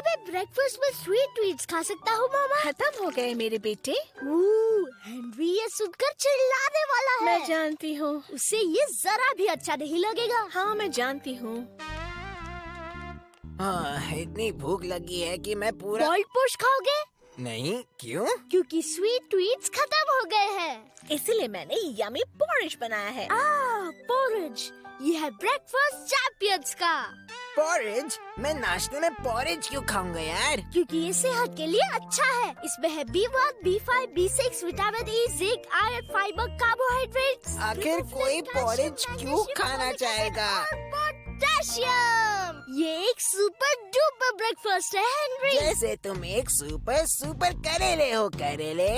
मैं ब्रेकफास्ट में sweet tweets खा सकता हूँ मामा? खत्म हो गए मेरे बेटे। हेनरी ये सुनकर चिल्लाने वाला है। मैं जानती हूँ। उसे ये जरा भी अच्छा नहीं लगेगा। हाँ मैं जानती हूँ। हाँ, इतनी भूख लगी है कि मैं पूरा बॉइल्ड पोस्ट खाओगे? नहीं, क्यों? क्योंकि स्वीट ट्वीट्स खत्म हो गए हैं। इसीलिए मैंने यम्मी पोरिज बनाया है। पोरिज, ये है ब्रेकफास्ट चैंपियंस का। पॉरेज? मैं नाश्ते में पॉरेज क्यों खाऊंगा यार? क्योंकि ये सेहत के लिए अच्छा है। इसमें है B1, B5, B6, vitamin E, zinc, iron, fibre, carbohydrates. आखिर कोई पॉरेज क्यों खाना चाहेगा? पोटेशियम। ये एक सुपर डुपर ब्रेकफास्ट है हेनरी। जैसे तुम एक सुपर करेले हो करेले।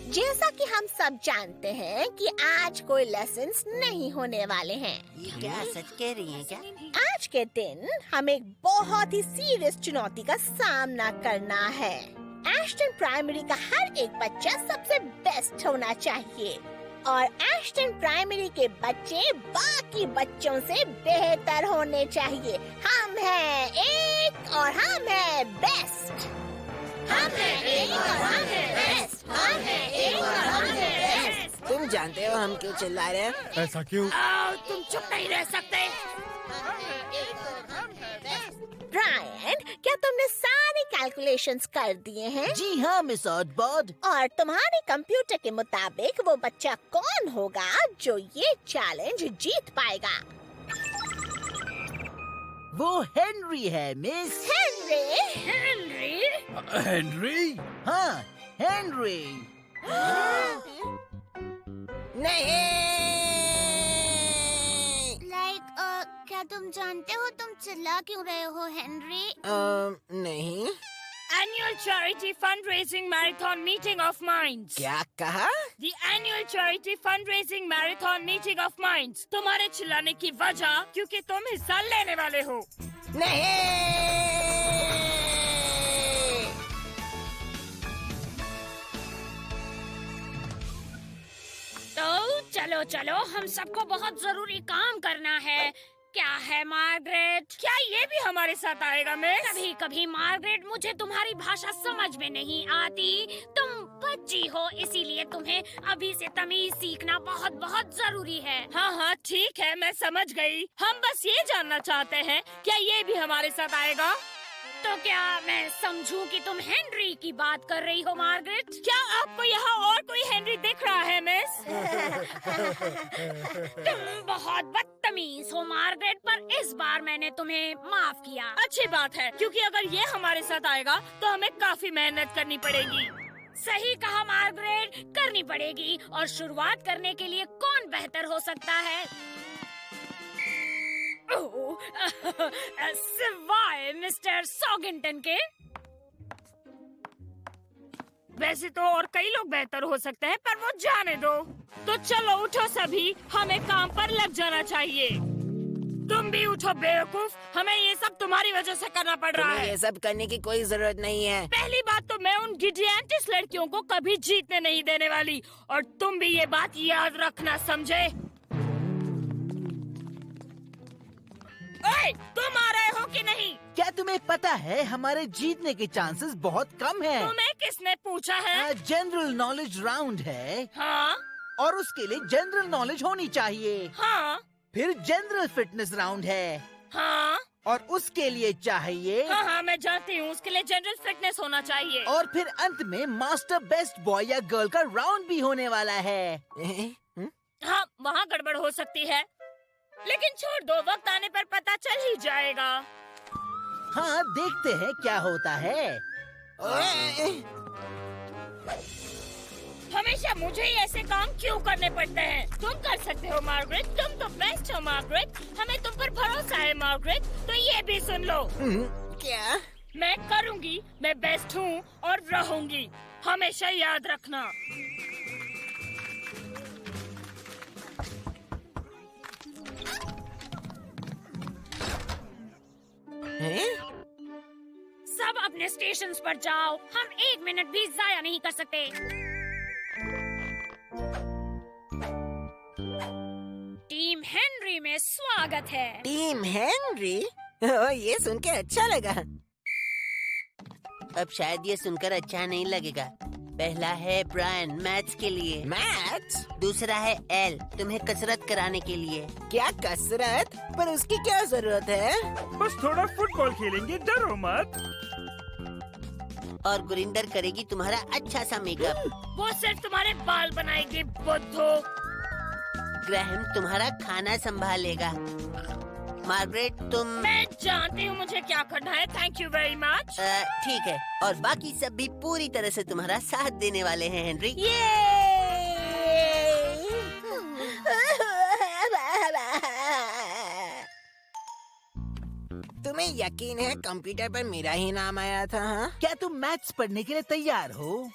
जैसा कि हम सब जानते हैं कि आज कोई लेसन्स नहीं होने वाले हैं। ये क्या सच कह रही है क्या? आज के दिन हमें एक बहुत ही सीरियस चुनौती का सामना करना है। एश्टन प्राइमरी का हर एक बच्चा सबसे बेस्ट होना चाहिए और एश्टन प्राइमरी के बच्चे बाकी बच्चों से बेहतर होने चाहिए। हम हैं एक और हम हैं बेस्ट। हम हैं एक और हम हैं बेस्ट। हम हैं एक और हम हैं बेस्ट। तुम जानते हो हम क्यों चिल्ला रहे हैं? ऐसा क्यों? तुम चुप नहीं रह सकते। ब्रायन, क्या तुमने सारे कैलकुलेशंस कर दिए हैं? जी हाँ मिस ऑटबॉड। और तुम्हारे कंप्यूटर के मुताबिक वो बच्चा कौन होगा जो ये चैलेंज जीत पाएगा? वो हेनरी है मिस। हेनरी? हेनरी? हेनरी? हाँ हेनरी। नहीं। क्या तुम जानते हो तुम चिल्ला क्यों रहे हो हेनरी? नहीं। Annual charity fundraising marathon meeting of minds. क्या कहा? The annual charity fundraising marathon meeting of minds. तुम्हारे चिल्लाने की वजह क्योंकि तुम हिस्सा लेने वाले हो। नहीं। तो चलो चलो, हम सबको बहुत जरूरी काम करना है। क्या है मार्गरेट? क्या ये भी हमारे साथ आएगा मिस? कभी कभी मार्गरेट, मुझे तुम्हारी भाषा समझ में नहीं आती। तुम बच्ची हो, इसीलिए तुम्हें अभी से तमीज सीखना बहुत बहुत जरूरी है। हाँ हाँ ठीक है, मैं समझ गई। हम बस ये जानना चाहते हैं, क्या ये भी हमारे साथ आएगा? तो क्या मैं समझूं कि तुम हेनरी की बात कर रही हो मार्गरेट? क्या आपको यहाँ और कोई हेनरी दिख रहा है मिस? तुम बहुत बदतमीज हो मार्गरेट, पर इस बार मैंने तुम्हें माफ किया। अच्छी बात है, क्योंकि अगर ये हमारे साथ आएगा तो हमें काफी मेहनत करनी पड़ेगी। सही कहा मार्गरेट, करनी पड़ेगी। और शुरुआत करने के लिए कौन बेहतर हो सकता है? सिवाय मिस्टर सॉगिंटन के। वैसे तो और कई लोग बेहतर हो सकते हैं, पर वो जाने दो। तो चलो उठो सभी, हमें काम पर लग जाना चाहिए। तुम भी उठो बेवकूफ, हमें ये सब तुम्हारी वजह से करना पड़ रहा है। ये सब करने की कोई जरूरत नहीं है। पहली बात तो मैं उन गिडियांटिस लड़कियों को कभी जीतने नहीं देने वाली, और तुम भी ये बात याद रखना, समझे? ओए, तुम आ रहे हो कि नहीं? क्या तुम्हें पता है हमारे जीतने के चांसेस बहुत कम हैं। तुम्हें किसने पूछा है? जनरल नॉलेज राउंड है हाँ और उसके लिए जनरल नॉलेज होनी चाहिए। हाँ फिर जनरल फिटनेस राउंड है हाँ और उसके लिए चाहिए। हाँ हाँ मैं जानती हूँ, उसके लिए जनरल फिटनेस होना चाहिए। और फिर अंत में मास्टर बेस्ट बॉय या गर्ल का राउंड भी होने वाला है। हाँ, वहाँ गड़बड़ हो सकती है, लेकिन छोड़ दो, वक्त आने पर पता चल ही जाएगा। हाँ देखते हैं क्या होता है। हमेशा मुझे ही ऐसे काम क्यों करने पड़ते हैं? तुम कर सकते हो मार्गरेट, तुम तो बेस्ट हो मार्गरेट, हमें तुम पर भरोसा है मार्गरेट। तो ये भी सुन लो। क्या? मैं करूँगी, मैं बेस्ट हूँ और रहूँगी, हमेशा याद रखना। सब अपने स्टेशंस पर जाओ, हम 1 मिनट भी जाया नहीं कर सकते। टीम हेनरी में स्वागत है। Team Henry? ओह, ये सुन के अच्छा लगा। अब शायद ये सुनकर अच्छा नहीं लगेगा। पहला है ब्रायन मैथ्स के लिए, मैथ्स? दूसरा है एल तुम्हें कसरत कराने के लिए। क्या कसरत? पर उसकी क्या जरूरत है? बस थोड़ा फुटबॉल खेलेंगे, डरो मत। और गुरिंदर करेगी तुम्हारा अच्छा सा मेकअप। वो सिर्फ तुम्हारे बाल बनाएगी बुद्धू। ग्रैहम तुम्हारा खाना संभालेगा। मार्गरेट तुम मैं जानती हूँ मुझे क्या करना है। Thank you very much. ठीक है। और बाकी सब भी पूरी तरह से तुम्हारा साथ देने वाले हैं हेनरी। तुम्हें यकीन है कंप्यूटर पर मेरा ही नाम आया था? हाँ? क्या तुम मैथ्स पढ़ने के लिए तैयार हो?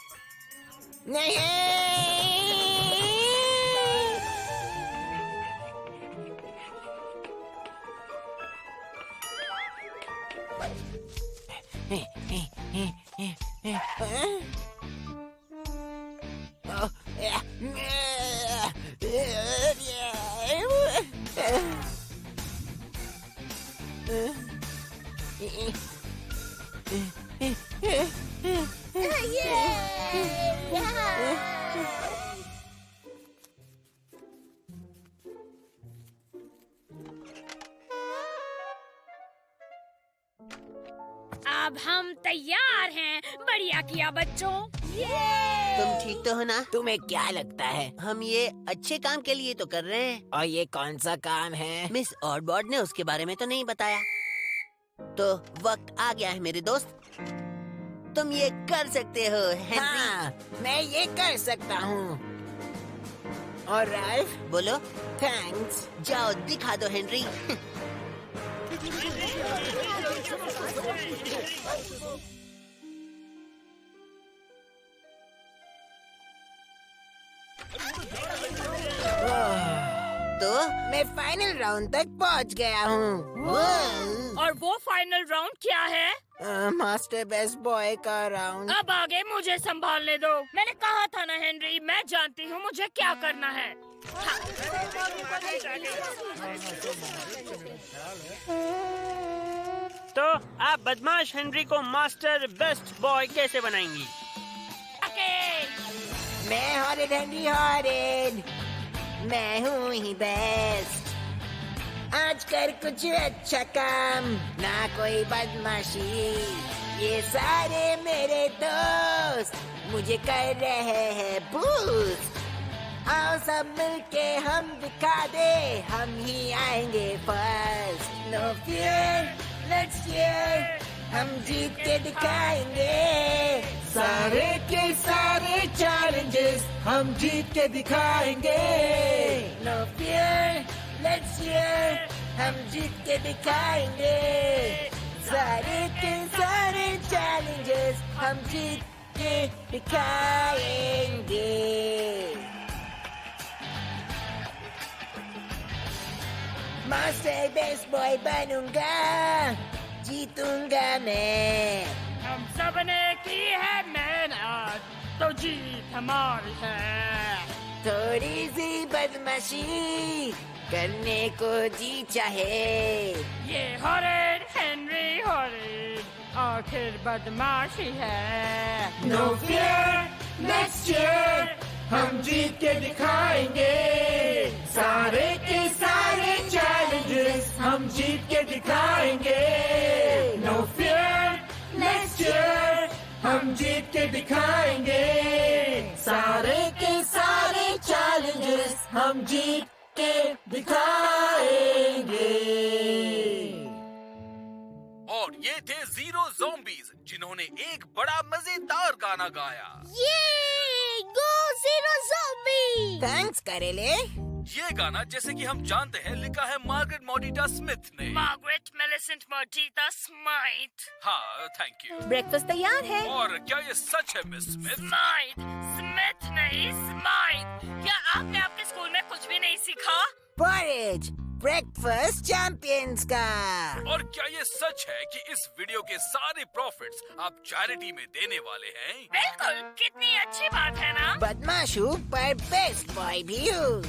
अब हम तैयार हैं। बढ़िया किया बच्चों। तुम ठीक तो हो ना? तुम्हें क्या लगता है? हम ये अच्छे काम के लिए तो कर रहे हैं। और ये कौन सा काम है? मिस ऑडबॉर्ड ने उसके बारे में तो नहीं बताया। तो वक्त आ गया है मेरे दोस्त, तुम ये कर सकते हो हेनरी। हाँ, मैं ये कर सकता हूँ। और राइफ? बोलो। थैंक्स। जाओ दिखा दो हेनरी। तो मैं फाइनल राउंड तक पहुँच गया हूँ। और वो फाइनल राउंड क्या है? मास्टर बेस्ट बॉय का राउंड। अब आगे मुझे संभालने दो। मैंने कहा था ना हेनरी, मैं जानती हूँ मुझे क्या करना है। तो आप बदमाश हेनरी को मास्टर बेस्ट बॉय कैसे बनाएंगी? मैं हॉरिड हेनरी हॉरिड, मैं हूँ ही बेस्ट। आज कर कुछ अच्छा काम, ना कोई बदमाशी। ये सारे मेरे दोस्त मुझे कर रहे हैं बूस्ट। आओ सब मिलके हम दिखा दे, हम ही आएंगे first. No fear, let's cheer, हम जीत के दिखाएंगे। सारे के सारे चैलेंजेस हम जीत के दिखाएंगे। नो फियर, लेट्स चीयर, हम जीत के दिखाएंगे। सारे के सारे चैलेंजेस हम जीत के दिखाएंगे। मास्टर बेस्ट बॉय बनूंगा, जीतूंगा मैं। हम सब ने की है मेहनत, तो जीत हमारी है। थोड़ी सी बदमाशी करने को जी चाहे। ये हॉरिड हेनरी हॉरिड आखिर बदमाशी है। नो फियर, लेट्स चीयर, हम जीत के दिखाएंगे। सारे के सारे चैलेंजेस हम जीत के दिखाएंगे। नो फियर, लेट्स चीयर, हम जीत के दिखाएंगे। सारे के सारे चैलेंजेस हम जीत के दिखाएंगे। और ये थे जीरो ज़ॉम्बीज़, जिन्होंने एक बड़ा मजेदार गाना गाया। ये गो जीरो ज़ॉम्बी। थैंक्स करेले। ये गाना, जैसे कि हम जानते हैं, लिखा है मार्गरेट मोर्टिटा स्मिथ ने। Margaret Millicent Mortita Smith. हाँ, थैंक यू। ब्रेकफास्ट तैयार है। और क्या ये सच है मिस स्मिथ? स्मिथ, स्मिथ नहीं स्मिथ। क्या आपने आपके स्कूल में कुछ भी नहीं सीखा? पॉरेज, ब्रेकफास्ट चैंपियंस का। और क्या ये सच है कि इस वीडियो के सारे प्रॉफिट्स आप चैरिटी में देने वाले हैं? बिल्कुल, कितनी अच्छी बात है ना? बदमाश हूँ पर बेस्ट बॉय भी हूँ।